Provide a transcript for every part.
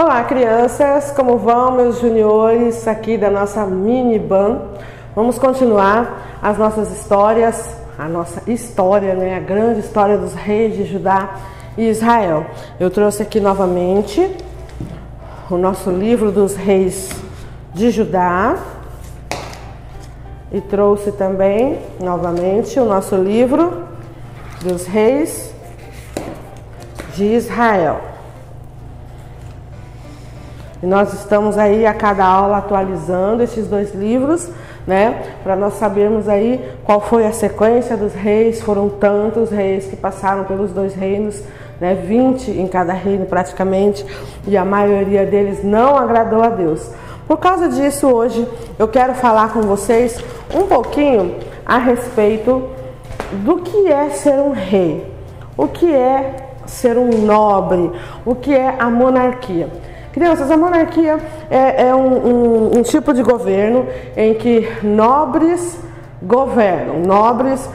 Olá, crianças, como vão, meus juniores aqui da nossa mini ban? Vamos continuar as nossas histórias, a nossa história, né, a grande história dos reis de Judá e Israel. Eu trouxe aqui novamente o nosso livro dos reis de Judá e trouxe também novamente o nosso livro dos reis de Israel. E nós estamos aí a cada aula atualizando esses dois livros, né? Para nós sabermos aí qual foi a sequência dos reis. Foram tantos reis que passaram pelos dois reinos, né? 20 em cada reino praticamente, e a maioria deles não agradou a Deus. Por causa disso, hoje eu quero falar com vocês um pouquinho a respeito do que é ser um rei, o que é ser um nobre, o que é a monarquia. Crianças, a monarquia é um tipo de governo em que nobres governam, nobres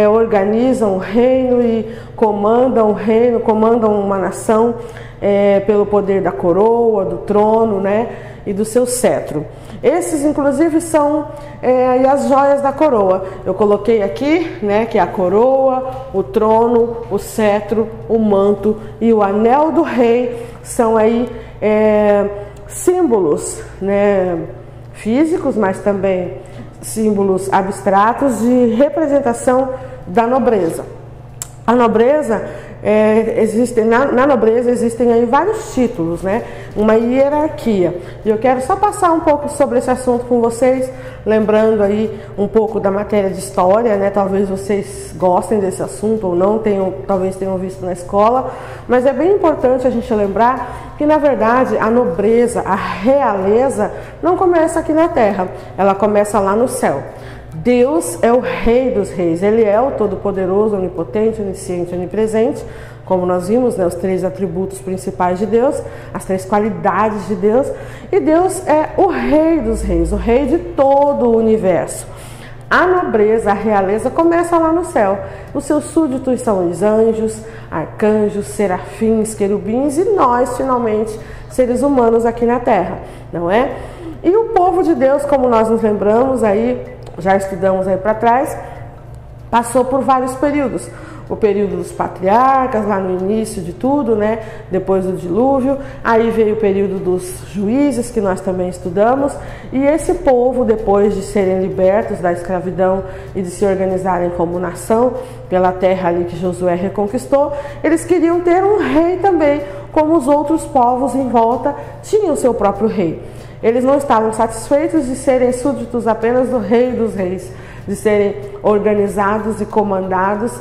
organizam o reino e comandam o reino, comandam uma nação pelo poder da coroa, do trono, né, e do seu cetro. Esses, inclusive, são as joias da coroa. Eu coloquei aqui, né, que é a coroa, o trono, o cetro, o manto e o anel do rei são aí símbolos, né, físicos, mas também símbolos abstratos de representação da nobreza. A nobreza na nobreza existem aí vários títulos, né? Uma hierarquia. E eu quero só passar um pouco sobre esse assunto com vocês, lembrando aí um pouco da matéria de história, né? Talvez vocês gostem desse assunto ou não, talvez tenham visto na escola, mas é bem importante a gente lembrar que, na verdade, a nobreza, a realeza, não começa aqui na terra, ela começa lá no céu. Deus é o rei dos reis, ele é o todo-poderoso, onipotente, onisciente, onipresente, como nós vimos, né, os três atributos principais de Deus, as três qualidades de Deus, e Deus é o rei dos reis, o rei de todo o universo. A nobreza, a realeza começa lá no céu. Os seus súditos são os anjos, arcanjos, serafins, querubins e nós, finalmente, seres humanos aqui na terra, não é? E o povo de Deus, como nós nos lembramos aí, já estudamos aí para trás, passou por vários períodos. O período dos patriarcas, lá no início de tudo, né? Depois do dilúvio. Aí veio o período dos juízes, que nós também estudamos. E esse povo, depois de serem libertos da escravidão e de se organizarem como nação, pela terra ali que Josué reconquistou, eles queriam ter um rei também, como os outros povos em volta tinham seu próprio rei. Eles não estavam satisfeitos de serem súditos apenas do rei dos reis, de serem organizados e comandados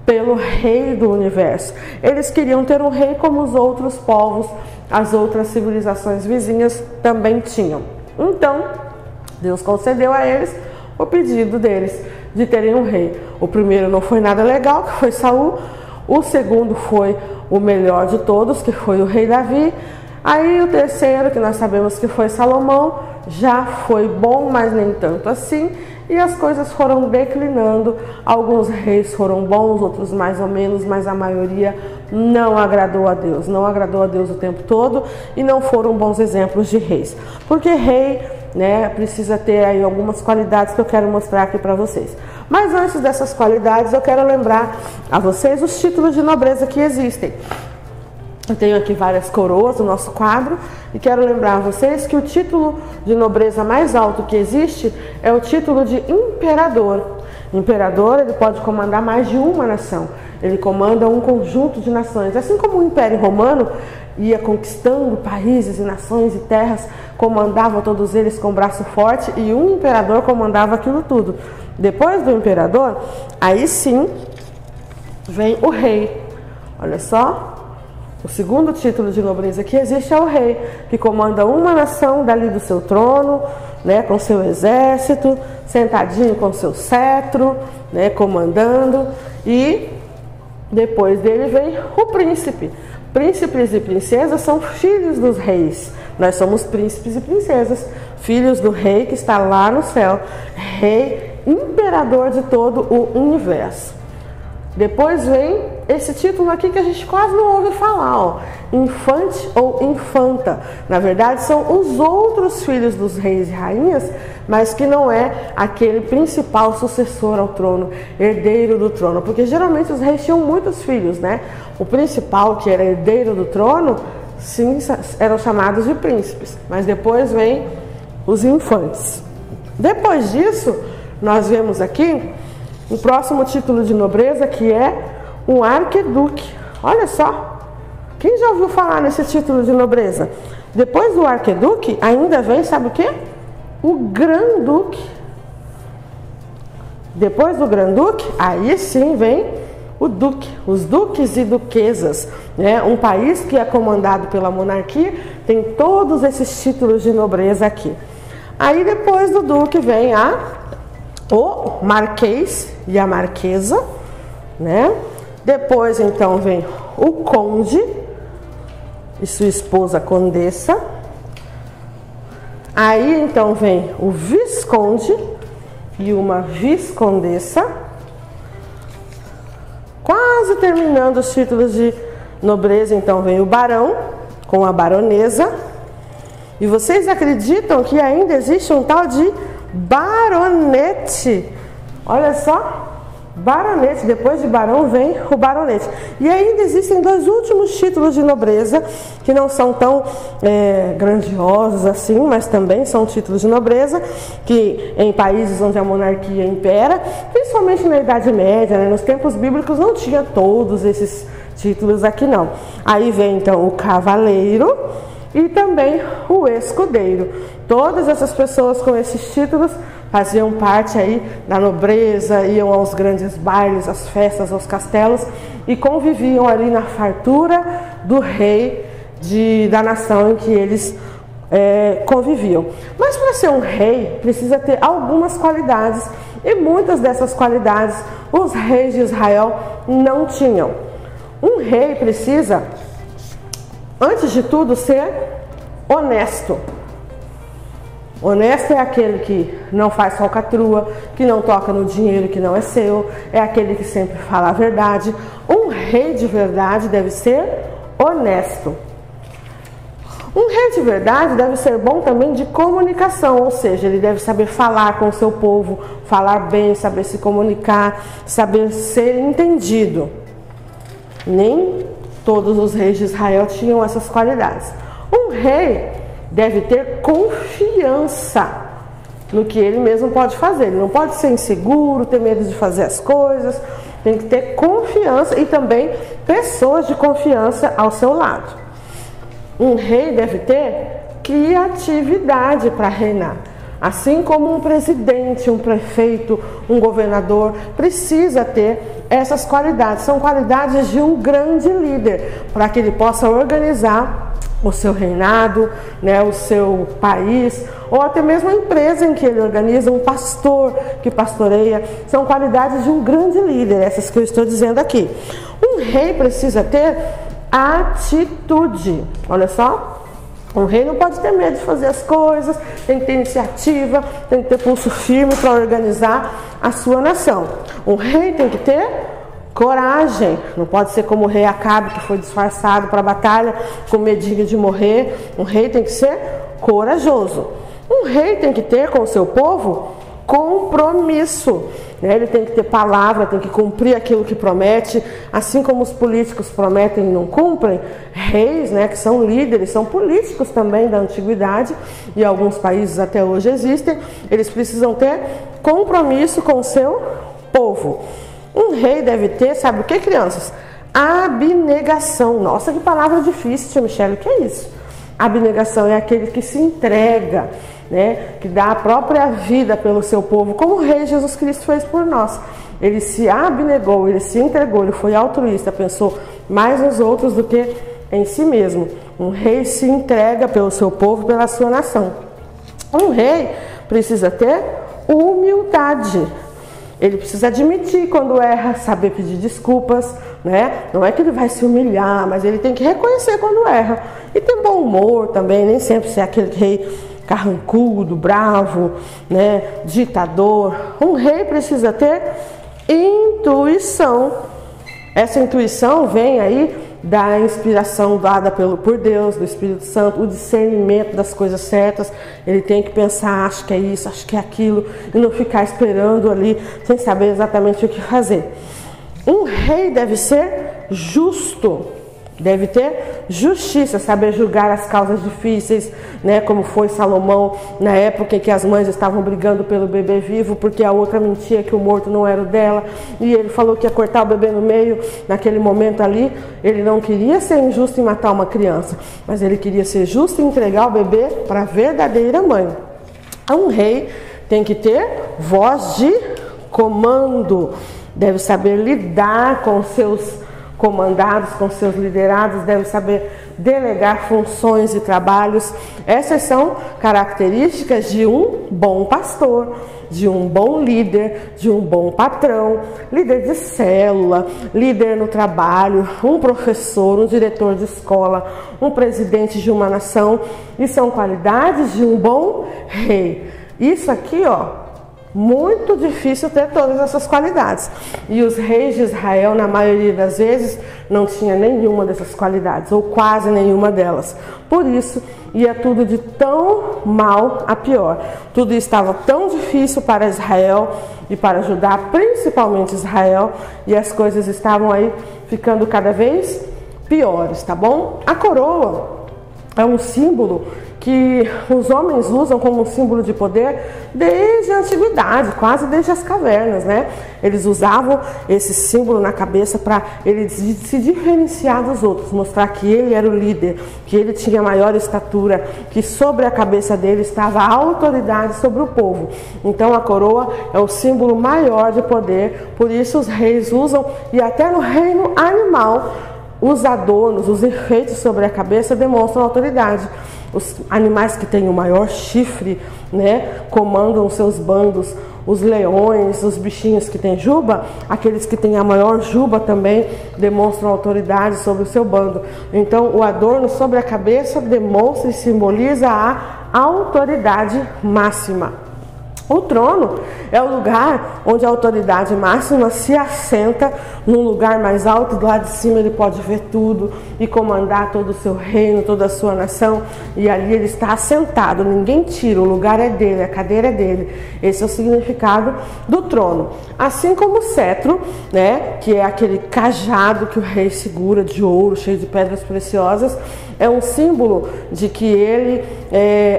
pelo rei do universo. Eles queriam ter um rei como os outros povos, as outras civilizações vizinhas também tinham. Então, Deus concedeu a eles o pedido deles de terem um rei. O primeiro não foi nada legal, que foi Saul. O segundo foi o melhor de todos, que foi o rei Davi. Aí o terceiro, que nós sabemos que foi Salomão, já foi bom, mas nem tanto assim. E as coisas foram declinando. Alguns reis foram bons, outros mais ou menos, mas a maioria não agradou a Deus. Não agradou a Deus o tempo todo e não foram bons exemplos de reis. Porque rei, né, precisa ter aí algumas qualidades que eu quero mostrar aqui para vocês. Mas antes dessas qualidades, eu quero lembrar a vocês os títulos de nobreza que existem. Eu tenho aqui várias coroas no nosso quadro e quero lembrar a vocês que o título de nobreza mais alto que existe é o título de imperador. Imperador, ele pode comandar mais de uma nação, ele comanda um conjunto de nações. Assim como o Império Romano ia conquistando países e nações e terras, comandava todos eles com braço forte e um imperador comandava aquilo tudo. Depois do imperador, aí sim vem o rei. Olha só. O segundo título de nobreza que existe é o rei, que comanda uma nação dali do seu trono, né, com seu exército, sentadinho com seu cetro, né, comandando. E depois dele vem o príncipe. Príncipes e princesas são filhos dos reis. Nós somos príncipes e princesas, filhos do rei que está lá no céu, rei, imperador de todo o universo. Depois vem esse título aqui que a gente quase não ouve falar, ó, infante ou infanta. Na verdade, são os outros filhos dos reis e rainhas, mas que não é aquele principal sucessor ao trono, herdeiro do trono. Porque geralmente os reis tinham muitos filhos, né? O principal, que era herdeiro do trono, sim, eram chamados de príncipes. Mas depois vem os infantes. Depois disso, nós vemos aqui o próximo título de nobreza, que é o arquiduque. Olha só, quem já ouviu falar nesse título de nobreza? Depois do arquiduque, ainda vem, sabe o quê? O granduque. Depois do granduque, aí sim vem o duque, os duques e duquesas, né? Um país que é comandado pela monarquia tem todos esses títulos de nobreza aqui. Aí depois do duque vem o marquês e a marquesa, né? Depois então vem o conde e sua esposa condessa. Aí então vem o visconde e uma viscondessa. Quase terminando os títulos de nobreza, então vem o barão com a baronesa. E vocês acreditam que ainda existe um tal de baronete? Olha só, baronete. Depois de barão vem o baronete. E ainda existem dois últimos títulos de nobreza que não são tão grandiosos assim, mas também são títulos de nobreza que em países onde a monarquia impera, principalmente na Idade Média, né, nos tempos bíblicos, não tinha todos esses títulos aqui não. Aí vem então o cavaleiro e também o escudeiro. Todas essas pessoas com esses títulos faziam parte aí da nobreza, iam aos grandes bailes, às festas, aos castelos e conviviam ali na fartura do rei da nação em que eles conviviam. Mas para ser um rei precisa ter algumas qualidades e muitas dessas qualidades os reis de Israel não tinham. Um rei precisa, antes de tudo, ser honesto. Honesto é aquele que não faz falcatrua, que não toca no dinheiro que não é seu, é aquele que sempre fala a verdade. Um rei de verdade deve ser honesto. Um rei de verdade deve ser bom também de comunicação, ou seja, ele deve saber falar com o seu povo, falar bem, saber se comunicar, saber ser entendido. Nem todos os reis de Israel tinham essas qualidades. Um rei deve ter confiança no que ele mesmo pode fazer. Ele não pode ser inseguro, ter medo de fazer as coisas. Tem que ter confiança e também pessoas de confiança ao seu lado. Um rei deve ter criatividade para reinar. Assim como um presidente, um prefeito, um governador precisa ter essas qualidades. São qualidades de um grande líder para que ele possa organizar o seu reinado, né, o seu país, ou até mesmo a empresa em que ele organiza, um pastor que pastoreia. São qualidades de um grande líder, essas que eu estou dizendo aqui. Um rei precisa ter atitude. Olha só, um rei não pode ter medo de fazer as coisas, tem que ter iniciativa, tem que ter pulso firme para organizar a sua nação. Um rei tem que ter coragem, não pode ser como o rei Acabe, que foi disfarçado para a batalha com medinho de morrer. Um rei tem que ser corajoso. Um rei tem que ter com o seu povo compromisso, né? Ele tem que ter palavra, tem que cumprir aquilo que promete, assim como os políticos prometem e não cumprem. Reis, né, que são líderes, são políticos também da antiguidade e alguns países até hoje existem, eles precisam ter compromisso com o seu povo. Um rei deve ter, sabe o que, crianças? Abnegação. Nossa, que palavra difícil, tia Michele, o que é isso? Abnegação é aquele que se entrega, né? Que dá a própria vida pelo seu povo, como o rei Jesus Cristo fez por nós. Ele se abnegou, ele se entregou, ele foi altruísta, pensou mais nos outros do que em si mesmo. Um rei se entrega pelo seu povo, pela sua nação. Um rei precisa ter humildade. Ele precisa admitir quando erra, saber pedir desculpas, né? Não é que ele vai se humilhar, mas ele tem que reconhecer quando erra. E ter bom humor também, nem sempre ser aquele rei carrancudo, bravo, né? Ditador. Um rei precisa ter intuição. Essa intuição vem aí da inspiração dada por Deus, do Espírito Santo, o discernimento das coisas certas. Ele tem que pensar, acho que é isso, acho que é aquilo, e não ficar esperando ali sem saber exatamente o que fazer. Um rei deve ser justo, deve ter justiça, saber julgar as causas difíceis, né? Como foi Salomão na época em que as mães estavam brigando pelo bebê vivo, porque a outra mentia que o morto não era o dela, e ele falou que ia cortar o bebê no meio. Naquele momento ali, ele não queria ser injusto em matar uma criança, mas ele queria ser justo e entregar o bebê para a verdadeira mãe. Um rei tem que ter voz de comando, deve saber lidar com seus comandados, com seus liderados, deve saber delegar funções e trabalhos. Essas são características de um bom pastor, de um bom líder, de um bom patrão, líder de célula, líder no trabalho, um professor, um diretor de escola, um presidente de uma nação. E são qualidades de um bom rei. Isso aqui, ó, muito difícil ter todas essas qualidades. E os reis de Israel, na maioria das vezes, não tinha nenhuma dessas qualidades, ou quase nenhuma delas. Por isso, ia tudo de tão mal a pior. Tudo estava tão difícil para Israel e para Judá, principalmente Israel, e as coisas estavam aí ficando cada vez piores, tá bom? A coroa é um símbolo que os homens usam como um símbolo de poder desde a antiguidade, quase desde as cavernas, né? Eles usavam esse símbolo na cabeça para ele se diferenciar dos outros, mostrar que ele era o líder, que ele tinha maior estatura, que sobre a cabeça dele estava a autoridade sobre o povo. Então a coroa é o símbolo maior de poder, por isso os reis usam, e até no reino animal, os adornos, os enfeites sobre a cabeça demonstram autoridade. Os animais que têm o maior chifre, né, comandam os seus bandos. Os leões, os bichinhos que têm juba, aqueles que têm a maior juba também demonstram autoridade sobre o seu bando. Então o adorno sobre a cabeça demonstra e simboliza a autoridade máxima. O trono é o lugar onde a autoridade máxima se assenta num lugar mais alto. Do lado de cima ele pode ver tudo e comandar todo o seu reino, toda a sua nação. E ali ele está assentado, ninguém tira, o lugar é dele, a cadeira é dele. Esse é o significado do trono. Assim como o cetro, né, que é aquele cajado que o rei segura de ouro, cheio de pedras preciosas, é um símbolo de que ele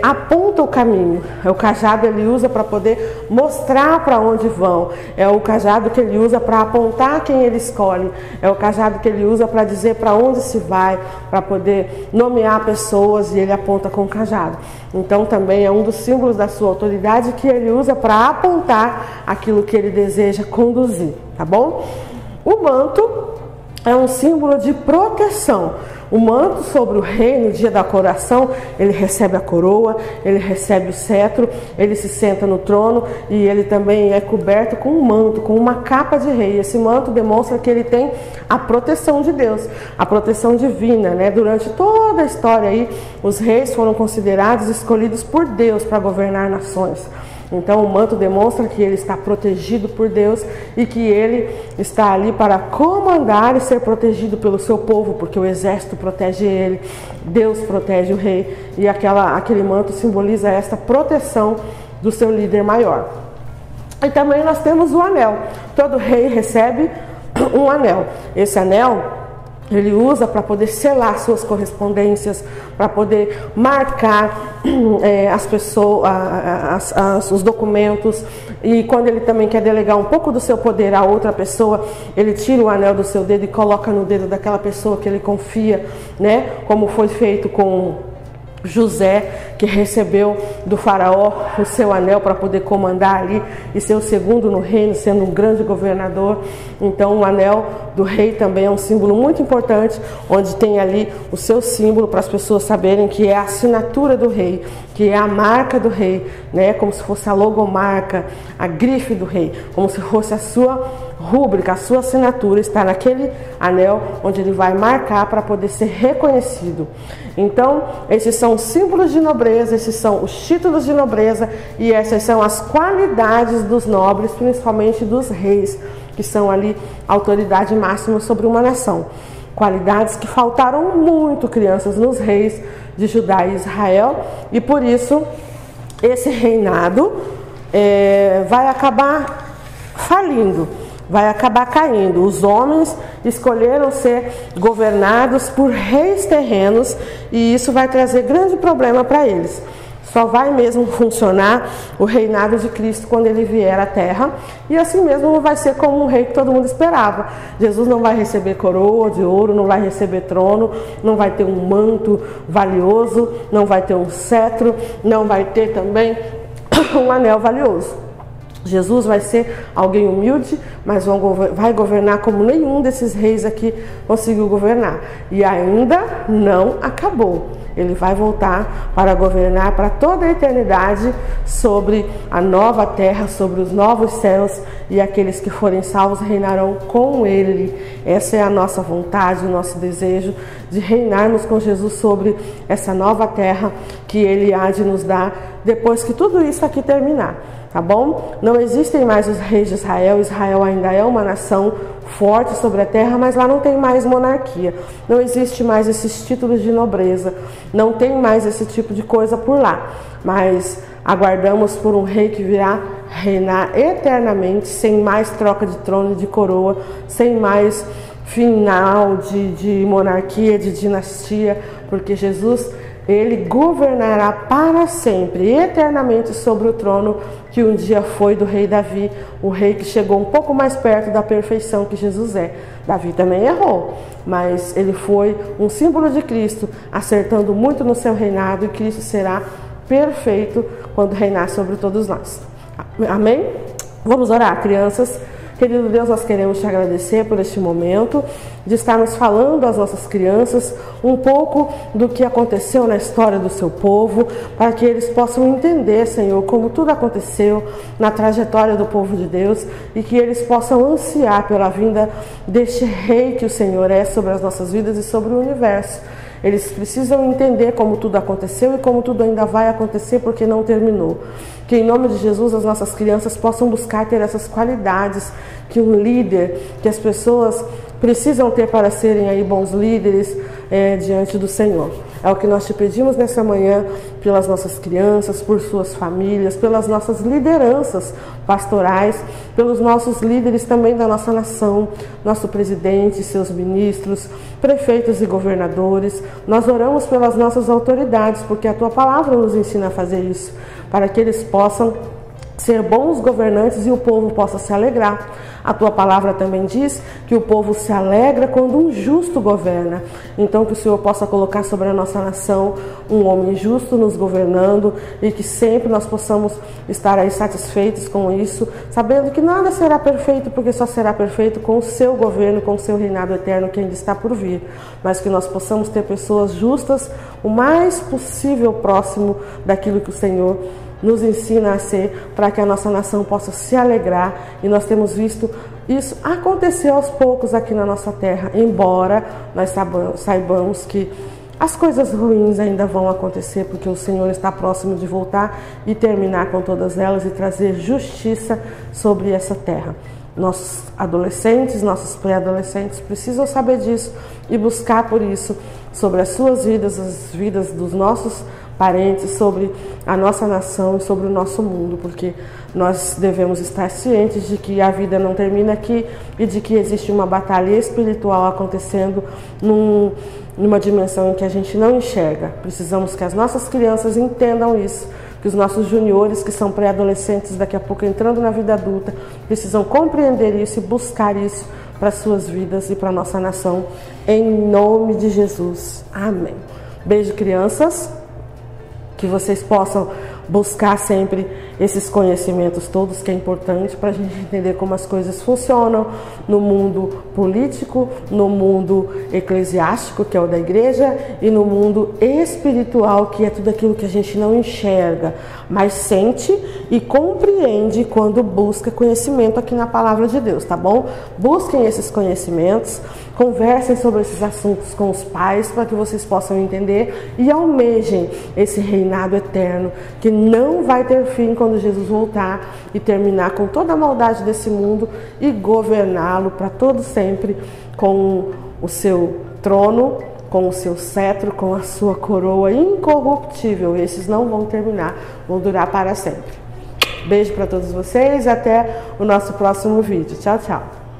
aponta o caminho. O cajado ele usa para poder mostrar para onde vão. É o cajado que ele usa para apontar quem ele escolhe. É o cajado que ele usa para dizer para onde se vai, para poder nomear pessoas, e ele aponta com o cajado. Então também é um dos símbolos da sua autoridade que ele usa para apontar aquilo que ele deseja conduzir, tá bom? O manto é um símbolo de proteção. O manto sobre o rei, no dia da coroação, ele recebe a coroa, ele recebe o cetro, ele se senta no trono e ele também é coberto com um manto, com uma capa de rei. Esse manto demonstra que ele tem a proteção de Deus, a proteção divina, né? Durante toda a história aí, os reis foram considerados escolhidos por Deus para governar nações. Então o manto demonstra que ele está protegido por Deus e que ele está ali para comandar e ser protegido pelo seu povo, porque o exército protege ele, Deus protege o rei, e aquele manto simboliza esta proteção do seu líder maior. E também nós temos o anel. Todo rei recebe um anel. Esse anel ele usa para poder selar suas correspondências, para poder marcar as pessoas, os documentos. E quando ele também quer delegar um pouco do seu poder a outra pessoa, ele tira o anel do seu dedo e coloca no dedo daquela pessoa que ele confia, né? Como foi feito com José, que recebeu do faraó o seu anel para poder comandar ali e ser o segundo no reino, sendo um grande governador. Então o anel do rei também é um símbolo muito importante, onde tem ali o seu símbolo para as pessoas saberem que é a assinatura do rei, que é a marca do rei, né? Como se fosse a logomarca, a grife do rei, como se fosse a sua rúbrica, a sua assinatura está naquele anel onde ele vai marcar para poder ser reconhecido. Então, esses são os símbolos de nobreza, esses são os títulos de nobreza e essas são as qualidades dos nobres, principalmente dos reis. que são ali autoridade máxima sobre uma nação. Qualidades que faltaram muito, crianças, nos reis de Judá e Israel, e por isso esse reinado vai acabar falindo, vai acabar caindo. Os homens escolheram ser governados por reis terrenos e isso vai trazer grande problema para eles. Só vai mesmo funcionar o reinado de Cristo quando ele vier à terra, e assim mesmo não vai ser como um rei que todo mundo esperava. Jesus não vai receber coroa de ouro, não vai receber trono, não vai ter um manto valioso, não vai ter um cetro, não vai ter também um anel valioso. Jesus vai ser alguém humilde, mas vai governar como nenhum desses reis aqui conseguiu governar. E ainda não acabou. Ele vai voltar para governar para toda a eternidade sobre a nova terra, sobre os novos céus, e aqueles que forem salvos reinarão com ele. Essa é a nossa vontade, o nosso desejo de reinarmos com Jesus sobre essa nova terra que ele há de nos dar depois que tudo isso aqui terminar. Tá bom? Não existem mais os reis de Israel. Israel ainda é uma nação forte sobre a terra, mas lá não tem mais monarquia. Não existe mais esses títulos de nobreza. Não tem mais esse tipo de coisa por lá. Mas aguardamos por um rei que virá reinar eternamente, sem mais troca de trono e de coroa, sem mais final de monarquia, de dinastia, porque Jesus, ele governará para sempre, eternamente, sobre o trono que um dia foi do rei Davi, o rei que chegou um pouco mais perto da perfeição que Jesus é. Davi também errou, mas ele foi um símbolo de Cristo, acertando muito no seu reinado, e Cristo será perfeito quando reinar sobre todos nós. Amém? Vamos orar, crianças. Querido Deus, nós queremos te agradecer por este momento de estarmos falando às nossas crianças um pouco do que aconteceu na história do seu povo, para que eles possam entender, Senhor, como tudo aconteceu na trajetória do povo de Deus, e que eles possam ansiar pela vinda deste rei que o Senhor é sobre as nossas vidas e sobre o universo. Eles precisam entender como tudo aconteceu e como tudo ainda vai acontecer, porque não terminou. Que em nome de Jesus as nossas crianças possam buscar ter essas qualidades que um líder, que as pessoas precisam ter para serem aí bons líderes diante do Senhor. É o que nós te pedimos nessa manhã, pelas nossas crianças, por suas famílias, pelas nossas lideranças pastorais, pelos nossos líderes também da nossa nação, nosso presidente, seus ministros, prefeitos e governadores. Nós oramos pelas nossas autoridades, porque a tua palavra nos ensina a fazer isso, para que eles possam ser bons governantes e o povo possa se alegrar. A tua palavra também diz que o povo se alegra quando um justo governa. Então que o Senhor possa colocar sobre a nossa nação um homem justo nos governando, e que sempre nós possamos estar aí satisfeitos com isso, sabendo que nada será perfeito, porque só será perfeito com o seu governo, com o seu reinado eterno que ainda está por vir. Mas que nós possamos ter pessoas justas o mais possível próximo daquilo que o Senhor nos ensina a ser, para que a nossa nação possa se alegrar. E nós temos visto isso acontecer aos poucos aqui na nossa terra, embora nós saibamos que as coisas ruins ainda vão acontecer, porque o Senhor está próximo de voltar e terminar com todas elas e trazer justiça sobre essa terra. Nossos adolescentes, nossos pré-adolescentes precisam saber disso e buscar por isso sobre as suas vidas, as vidas dos nossos parentes, sobre a nossa nação e sobre o nosso mundo, porque nós devemos estar cientes de que a vida não termina aqui e de que existe uma batalha espiritual acontecendo numa dimensão em que a gente não enxerga. Precisamos que as nossas crianças entendam isso, que os nossos juniores, que são pré-adolescentes, daqui a pouco entrando na vida adulta, precisam compreender isso e buscar isso para as suas vidas e para a nossa nação, em nome de Jesus. Amém. Beijo, crianças. Que vocês possam buscar sempre esses conhecimentos todos, que é importante para a gente entender como as coisas funcionam no mundo político, no mundo eclesiástico, que é o da igreja, e no mundo espiritual, que é tudo aquilo que a gente não enxerga, mas sente e compreende quando busca conhecimento aqui na palavra de Deus, tá bom? Busquem esses conhecimentos, conversem sobre esses assuntos com os pais, para que vocês possam entender e almejem esse reinado eterno, que não vai ter fim quando quando Jesus voltar e terminar com toda a maldade desse mundo e governá-lo para todo sempre com o seu trono, com o seu cetro, com a sua coroa incorruptível. Esses não vão terminar, vão durar para sempre. Beijo para todos vocês, até o nosso próximo vídeo. Tchau, tchau.